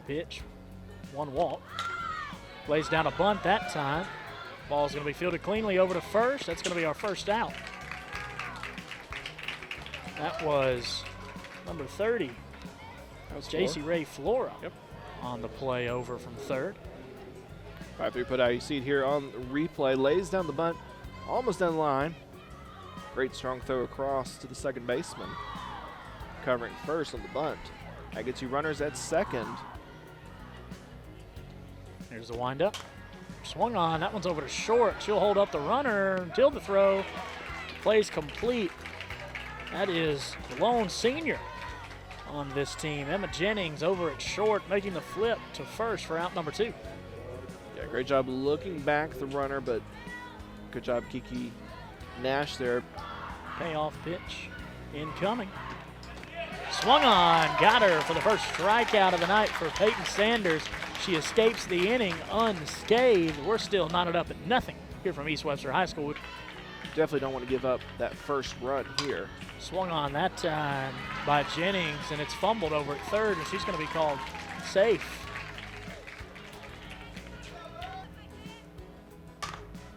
pitch, 1 walk. Lays down a bunt that time. Ball's going to be fielded cleanly over to first. That's going to be our first out. That was number 30. That was J.C. Ray Flora on the play over from third. 5-3 put out. You see it here on the replay. Lays down the bunt, almost down the line. Great strong throw across to the second baseman. Covering first on the bunt. That gets you runners at second. Here's the windup. Swung on. That one's over to short. She'll hold up the runner until the throw. Play's complete. That is the lone senior on this team. Emma Jennings over at short, making the flip to first for out number 2. Yeah, great job looking back the runner, but good job Kiki Nash there. Payoff pitch incoming. Swung on. Got her for the first strikeout of the night for Peyton Sanders. She escapes the inning unscathed. We're still knotted up at nothing here from East Webster High School. Definitely don't want to give up that first run here. Swung on that time by Jennings, and it's fumbled over at third, and she's going to be called safe.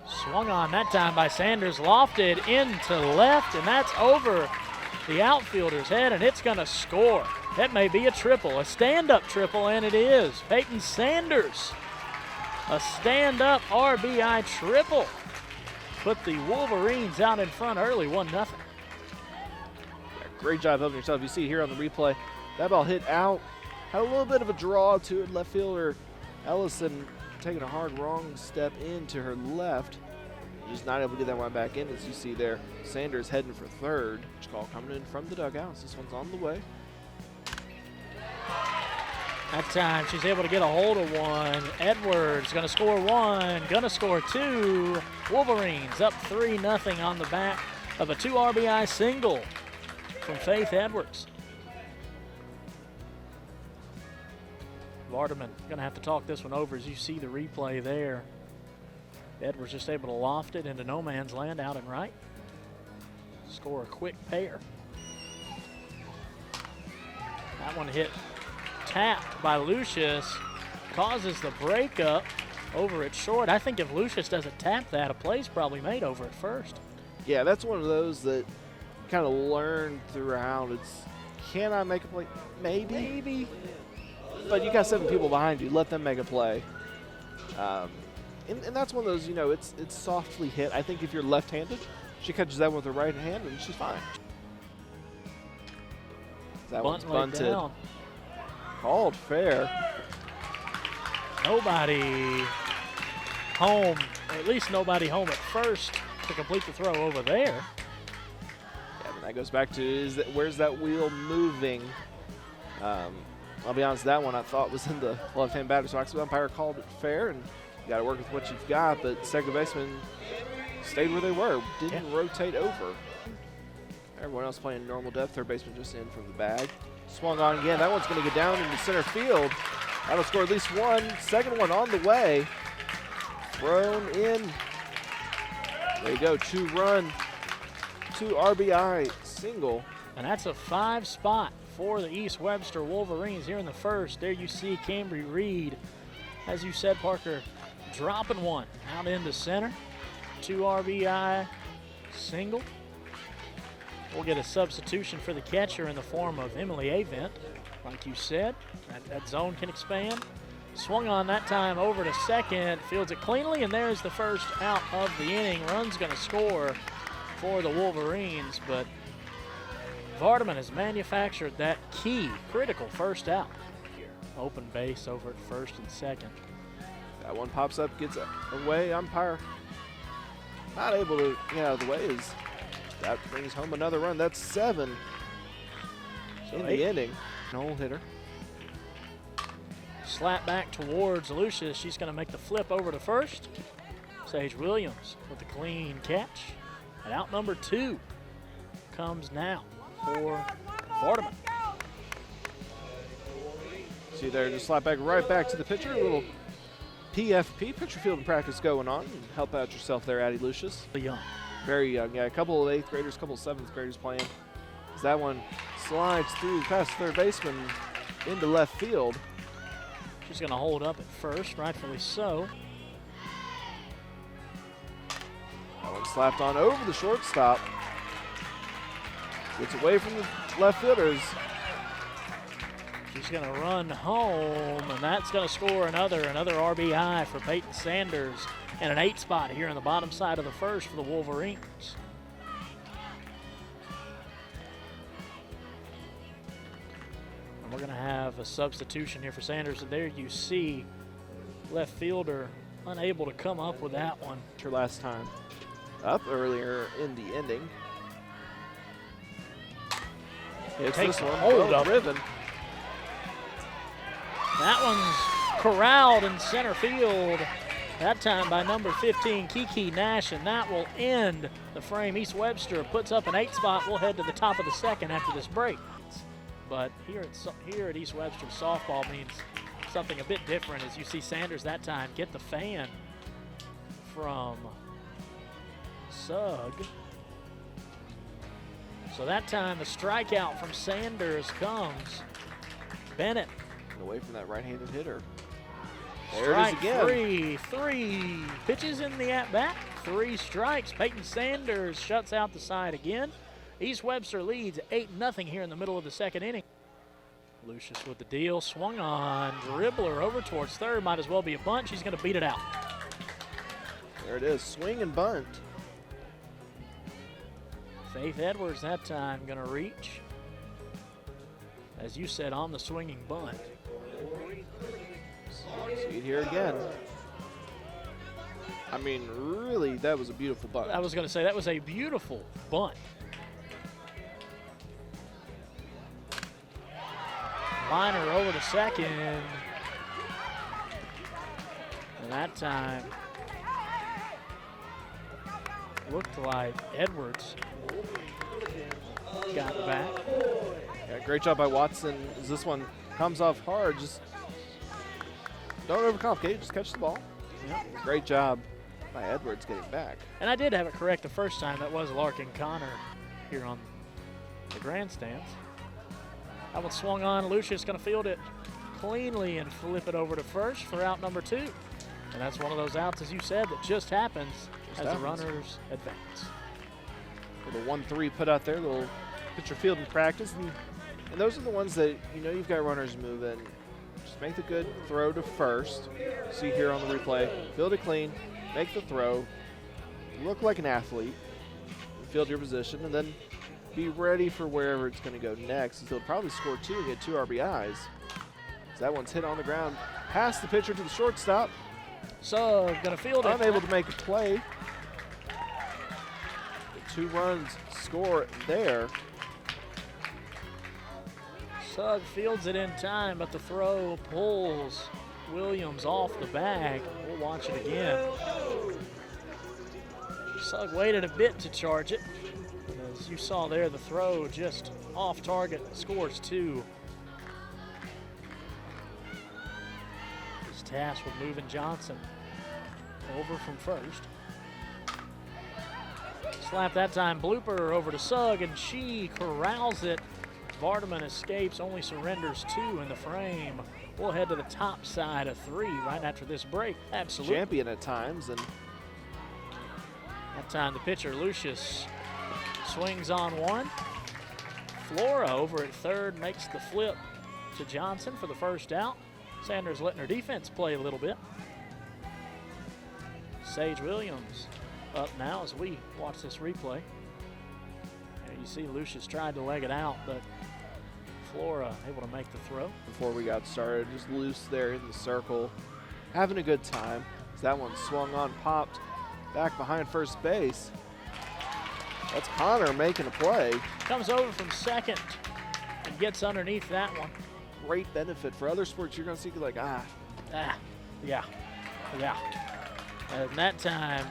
Swung on that time by Sanders, lofted into left, and that's over the outfielder's head, and it's going to score. That may be a triple, a stand-up triple, and it is. Peyton Sanders, a stand-up RBI triple. Put the Wolverines out in front early, 1-0. Yeah, great job helping yourself. You see here on the replay, that ball hit out. Had a little bit of a draw to it. Left fielder Ellison taking a hard wrong step into her left. Just not able to get that one back in, as you see there. Sanders heading for third. Pitch call coming in from the dugouts. This one's on the way. That time she's able to get a hold of one. Edwards gonna score 1, gonna score 2. Wolverines up 3-0 on the back of a 2 RBI single from Faith Edwards. Vardaman gonna have to talk this one over as you see the replay there. Edwards just able to loft it into no man's land out and right. Score a quick pair. That one hit tapped by Lucius, causes the breakup over at short. I think if Lucius doesn't tap that, a play's probably made over at first. Yeah, that's one of those that kind of learn throughout. It's, can I make a play? Maybe. But you got 7 people behind you. Let them make a play. And that's one of those, you know, it's softly hit. I think if you're left-handed, she catches that with her right hand and she's fine. That one's bunted. Down. Called fair. Nobody home, or at least nobody home at first to complete the throw over there. Yeah, but that goes back to where's that wheel moving? I'll be honest, that one I thought was in the left-hand batter's box. The umpire called it fair, and you got to work with what you've got, but second baseman stayed where they were, didn't rotate over. Everyone else playing normal depth. Third baseman just in from the bag. Swung on again. That one's going to get down into center field. That'll score at least 1. Second one on the way. Thrown in. There you go. 2-run, 2 RBI single. And that's a 5 spot for the East Webster Wolverines here in the first. There you see Cambry Reed, as you said, Parker, dropping one out into center. 2 RBI single. We'll get a substitution for the catcher in the form of Emily Avent. Like you said, that zone can expand. Swung on that time over to second, fields it cleanly, and there's the first out of the inning. Run's going to score for the Wolverines, but Vardaman has manufactured that key, critical first out here. Open base over at first and second. That one pops up, gets away. Umpire not able to get out of the way. That brings home another run. That's 7 in the inning. No hitter. Slap back towards Lucius. She's going to make the flip over to first. Sage Williams with the clean catch. And out number 2 comes now for Vardaman. See there, just slap back right back to the pitcher. A little PFP, pitcher fielding practice going on. Help out yourself there, Addie Lucius. Young. Very young, yeah. A couple of 8th graders, a couple of 7th graders playing. As that one slides through past third baseman into left field. She's going to hold up at first, rightfully so. That one slapped on over the shortstop. Gets away from the left fielders. She's going to run home, and that's going to score another RBI for Peyton Sanders, and an 8 spot here on the bottom side of the first for the Wolverines. And we're going to have a substitution here for Sanders, and there you see left fielder unable to come up with that one. Her last time up earlier in the inning. It's Takes this one. hold Well of it. driven. That one's corralled in center field, that time by number 15, Kiki Nash, and that will end the frame. East Webster puts up an 8 spot. We'll head to the top of the second after this break. But here at East Webster, softball means something a bit different, as you see Sanders that time get the fan from Sugg. So that time the strikeout from Sanders comes. Bennett. Away from that right-handed hitter. There Strike it is again. three pitches in the at-bat, 3 strikes. Peyton Sanders shuts out the side again. East Webster leads 8-0 here in the middle of the second inning. Lucius with the deal, swung on, dribbler over towards third, might as well be a bunt. She's going to beat it out. There it is, swing and bunt. Faith Edwards that time going to reach. As you said, on the swinging bunt. See it here again. I mean, really, that was a beautiful bunt. I was going to say, that was a beautiful bunt. Liner over to second. And that time looked like Edwards got back. Yeah, great job by Watson. As this one comes off hard, just don't overcomplicate, just catch the ball. Yep. Great job by Edwards getting back. And I did have it correct the first time. That was Larkin Connor here on the grandstands. That one swung on. Lucius going to field it cleanly and flip it over to first for out number 2. And that's one of those outs, as you said, that just happens the runners advance. Little 1-3 put out there, little pitcher field in practice. And those are the ones that, you know, you've got runners moving. Just make the good throw to first. See here on the replay. Field it clean, make the throw, look like an athlete, field your position, and then be ready for wherever it's going to go next. He'll probably score 2 and get 2 RBIs. So that one's hit on the ground, past the pitcher to the shortstop. So going to field it. Unable to make a play. The 2 runs score there. Sugg fields it in time, but the throw pulls Williams off the bag. We'll watch it again. Sugg waited a bit to charge it. As you saw there, the throw just off target, scores 2. He's tasked with moving Johnson over from first. Slap that time, blooper over to Sugg, and she corrals it. Vardaman escapes, only surrenders 2 in the frame. We'll head to the top side of 3 right after this break. Absolutely. Champion at times. And that time the pitcher, Lucius, swings on one. Flora over at third makes the flip to Johnson for the first out. Sanders letting her defense play a little bit. Sage Williams up now as we watch this replay. And you see Lucius tried to leg it out, but Flora able to make the throw. Before we got started, just loose there in the circle, having a good time. As that one swung on, popped back behind first base. That's Connor making a play. Comes over from second and gets underneath that one. Great benefit for other sports. You're going to see like, Yeah. And that time,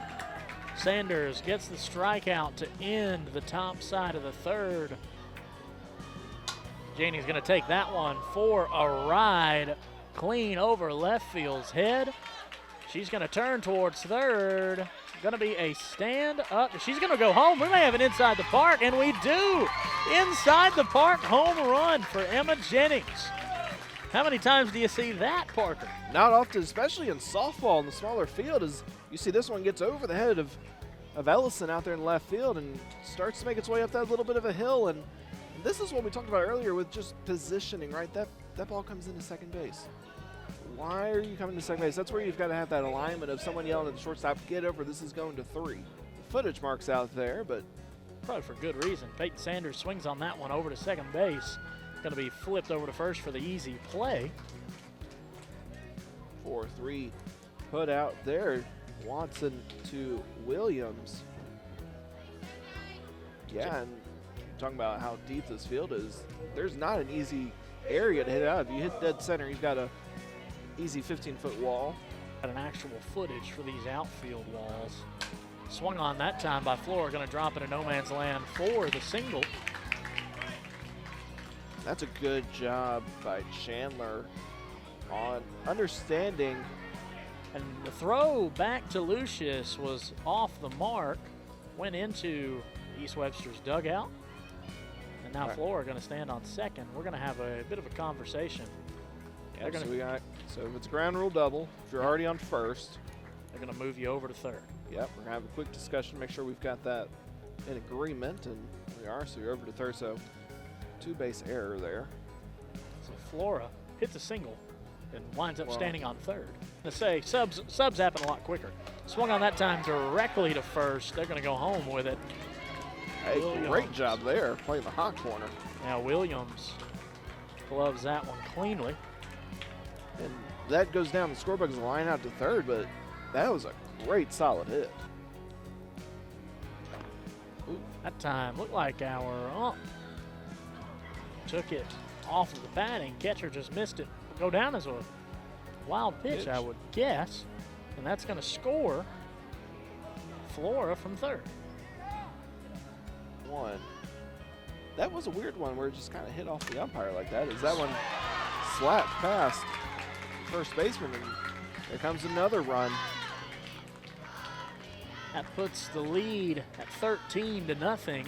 Sanders gets the strikeout to end the top side of the third. Janie's going to take that one for a ride, clean over left field's head. She's going to turn towards third. Going to be a stand up. She's going to go home. We may have an inside the park, and we do. Inside the park home run for Emma Jennings. How many times do you see that, Parker? Not often, especially in softball in the smaller field, as you see this one gets over the head of Ellison out there in left field and starts to make its way up that little bit of a hill. And this is what we talked about earlier with just positioning, right? That ball comes into second base. Why are you coming to second base? That's where you've got to have that alignment of someone yelling at the shortstop, get over, this is going to 3. The footage marks out there, but probably for good reason. Peyton Sanders swings on that one over to second base. Going to be flipped over to first for the easy play. 4-3 put out there. Watson to Williams. Yeah, and talking about how deep this field is, there's not an easy area to hit out. If you hit dead center, you've got a easy 15-foot wall. Got an actual footage for these outfield walls. Swung on that time by Flora, going to drop into no man's land for the single. That's a good job by Chandler on understanding. And the throw back to Lucius was off the mark, went into East Webster's dugout. And now Flora going to stand on second. We're going to have a bit of a conversation. Yeah, so if it's a ground rule double, if you're already on first, they're going to move you over to third. Yep, we're going to have a quick discussion, make sure we've got that in agreement, and we are, so you're over to third. So 2-base error there. So Flora hits a single and winds up standing on third. To say subs happen a lot quicker. Swung on that time directly to first. They're going to go home with it. Hey, great job there, playing the hot corner. Now Williams gloves that one cleanly. And that goes down the scorebook's line out to third, but that was a great solid hit. Ooh, that time looked like our ump took it off of the batting. Catcher just missed it. Go down as a wild pitch, I would guess. And that's going to score Flora from third. That was a weird one where it just kind of hit off the umpire like that. As that one slapped past first baseman, and there comes another run. That puts the lead at 13-0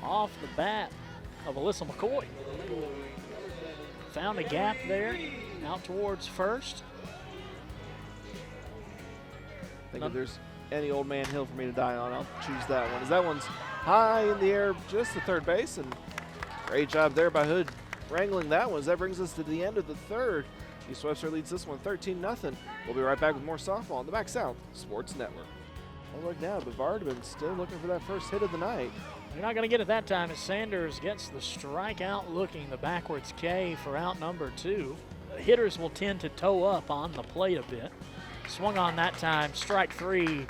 off the bat of Alyssa McCoy. Found a gap there, out towards first. I think if there's any old man hill for me to die on, I'll choose that one. As that one's high in the air just to third base, and great job there by Hood wrangling that one. As that brings us to the end of the third. East Webster leads this one 13-0. We'll be right back with more softball on the Back South Sports Network. Well, look now, but Vardaman still looking for that first hit of the night. You're not going to get it that time as Sanders gets the strikeout looking, the backwards K for out number 2. Hitters will tend to toe up on the plate a bit. Swung on that time, strike 3